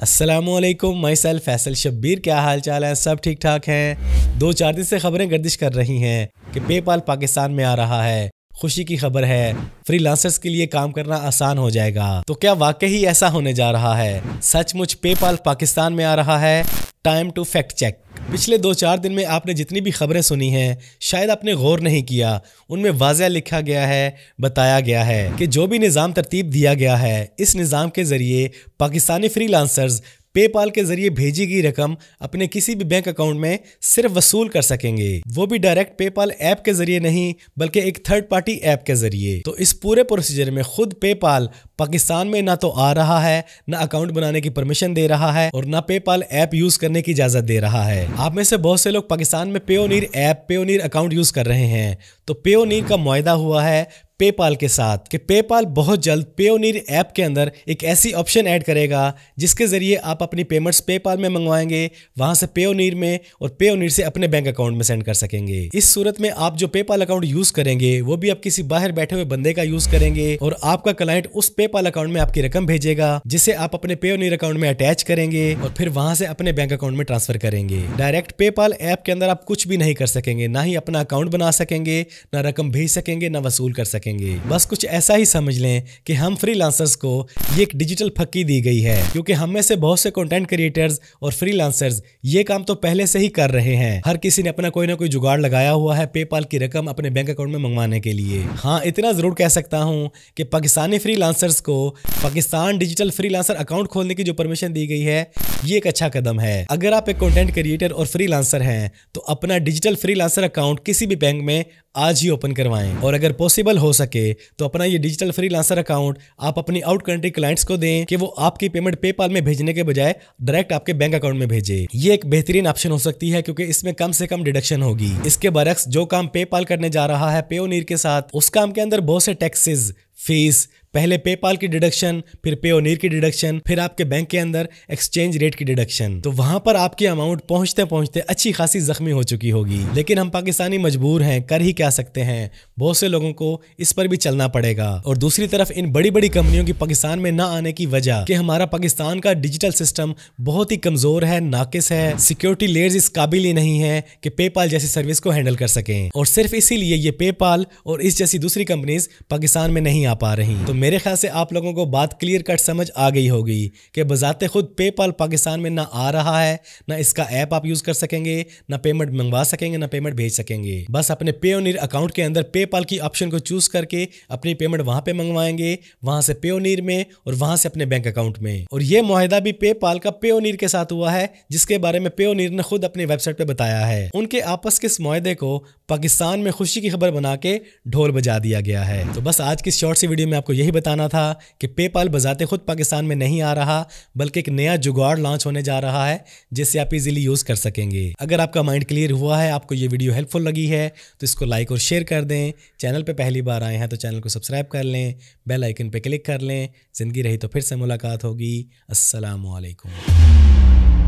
अस्सलामुअलैकुम, my self Faisal Shabbir. क्या हाल चाल है? सब ठीक ठाक हैं। 2-4 दिन से खबरें गर्दिश कर रही हैं कि पेपाल पाकिस्तान में आ रहा है। खुशी की खबर है, फ्रीलांसर्स के लिए काम करना आसान हो जाएगा। तो क्या वाकई ऐसा होने जा रहा है? सचमुच पेपाल पाकिस्तान में आ रहा है? Time to fact check. पिछले 2-4 दिन में आपने जितनी भी खबरें सुनी हैं, शायद आपने गौर नहीं किया। उनमें वाज़ह लिखा गया है, बताया गया है कि जो भी निज़ाम तरतीब दिया गया है, इस निज़ाम के ज़रिए पाकिस्तानी फ्रीलांसर्स पेपाल के जरिए भेजी गई रकम अपने किसी भी बैंक अकाउंट में सिर्फ वसूल कर सकेंगे, वो भी डायरेक्ट पेपाल ऐप के जरिए नहीं बल्कि एक थर्ड पार्टी ऐप के जरिए। तो इस पूरे प्रोसीजर में खुद पेपाल पाकिस्तान में ना तो आ रहा है, ना अकाउंट बनाने की परमिशन दे रहा है और ना पेपाल ऐप यूज करने की इजाजत दे रहा है। आप में से बहुत से लोग पाकिस्तान में Payoneer app, Payoneer account use कर रहे हैं। तो पेयोनीर का मुआहदा हुआ है पेपाल के साथ कि पेपाल बहुत जल्द पेयोनीर ऐप के अंदर एक ऐसी ऑप्शन ऐड करेगा जिसके जरिए आप अपनी पेमेंट्स पेपाल में मंगवाएंगे, वहां से पेयोनीर में और पेयोनीर से अपने बैंक अकाउंट में सेंड कर सकेंगे। इस सूरत में आप जो पेपाल अकाउंट यूज करेंगे वो भी आप किसी बाहर बैठे हुए बंदे का यूज करेंगे और आपका क्लाइंट उस पेपाल अकाउंट में आपकी रकम भेजेगा जिसे आप अपने पेयोनीर अकाउंट में अटैच करेंगे और फिर वहां से अपने बैंक अकाउंट में ट्रांसफर करेंगे। डायरेक्ट पेपाल ऐप के अंदर आप कुछ भी नहीं कर सकेंगे, ना ही अपना अकाउंट बना सकेंगे, ना रकम भेज सकेंगे, ना वसूल कर सकेंगे। बस कुछ ऐसा ही समझ लें कि हम फ्रीलांसर्स को ये एक डिजिटल फक्की दी गई है, क्योंकि हम में से बहुत से कंटेंट क्रिएटर्स और फ्रीलांसर्स ये काम तो पहले से ही कर रहे हैं। हर किसी ने अपना कोई ना कोई जुगाड़ लगाया हुआ है पेपाल की रकम अपने बैंक अकाउंट में मंगवाने के लिए। हाँ, इतना जरूर कह सकता हूं कि पाकिस्तानी फ्रीलांसर्स को पाकिस्तान डिजिटल फ्रीलांसर अकाउंट खोलने की जो परमिशन दी गई है, ये एक अच्छा कदम है। अगर आप एक कंटेंट क्रिएटर और फ्रीलांसर हैं तो अपना डिजिटल फ्रीलांसर अकाउंट किसी भी बैंक में आज ही ओपन करवाएं और अगर पॉसिबल हो सके तो अपना ये डिजिटल फ्रीलांसर अकाउंट आप अपनी आउट कंट्री क्लाइंट्स को दें कि वो आपकी पेमेंट पेपाल में भेजने के बजाय डायरेक्ट आपके बैंक अकाउंट में भेजे। ये एक बेहतरीन ऑप्शन हो सकती है क्योंकि इसमें कम से कम डिडक्शन होगी। इसके बरक्स जो काम पेपाल करने जा रहा है पेयोनीर के साथ, उस काम के अंदर बहुत से टैक्सेस, फीस, पहले पेपाल की डिडक्शन, फिर पेयोनीर की डिडक्शन, फिर आपके बैंक के अंदर एक्सचेंज रेट की डिडक्शन। तो वहां पर आपकी अमाउंट पहुंचते पहुंचते अच्छी खासी जख्मी हो चुकी होगी। लेकिन हम पाकिस्तानी मजबूर हैं, कर ही क्या सकते हैं। बहुत से लोगों को इस पर भी चलना पड़ेगा। और दूसरी तरफ इन बड़ी बड़ी कंपनियों की पाकिस्तान में ना आने की वजह कि हमारा पाकिस्तान का डिजिटल सिस्टम बहुत ही कमजोर है, नाकिस है, सिक्योरिटी लेयर्स इस काबिल ही नहीं है कि पेपाल जैसी सर्विस को हैंडल कर सकें। और सिर्फ इसीलिए ये पेपाल और इस जैसी दूसरी कंपनीज पाकिस्तान में नहीं आ पा रही। तो मेरे ख्याल से आप लोगों को बात क्लियर कट समझ आ गई होगी कि बजाते खुद पेपाल पाकिस्तान में ना आ रहा है, ना इसका ऐप आप यूज कर सकेंगे, ना पेमेंट मंगवा सकेंगे, ना पेमेंट भेज सकेंगे। बस अपने पेयोनीर अकाउंट के अंदर पेपाल की ऑप्शन को चूज करके अपनी पेमेंट वहां पे मंगवाएंगे, वहां से पेयोनीर में और वहां से अपने बैंक अकाउंट में। और ये मुआहदा भी पेपाल का पेयोनीर के साथ हुआ है, जिसके बारे में पेयोनीर ने खुद अपनी वेबसाइट पे बताया है। उनके आपस के इस मुआहदे को पाकिस्तान में खुशी की खबर बना के ढोल बजा दिया गया है। तो बस आज की शॉर्ट सी वीडियो में आपको यही बताना था कि पेपाल बजाते खुद पाकिस्तान में नहीं आ रहा, बल्कि एक नया जुगाड़ लॉन्च होने जा रहा है जिससे आप इजीली यूज कर सकेंगे। अगर आपका माइंड क्लियर हुआ है, आपको ये वीडियो हेल्पफुल लगी है, तो इसको लाइक और शेयर कर दें। चैनल पे पहली बार आए हैं तो चैनल को सब्सक्राइब कर लें, बेल आइकन पे क्लिक कर लें। जिंदगी रही तो फिर से मुलाकात होगी। अस्सलाम वालेकुम।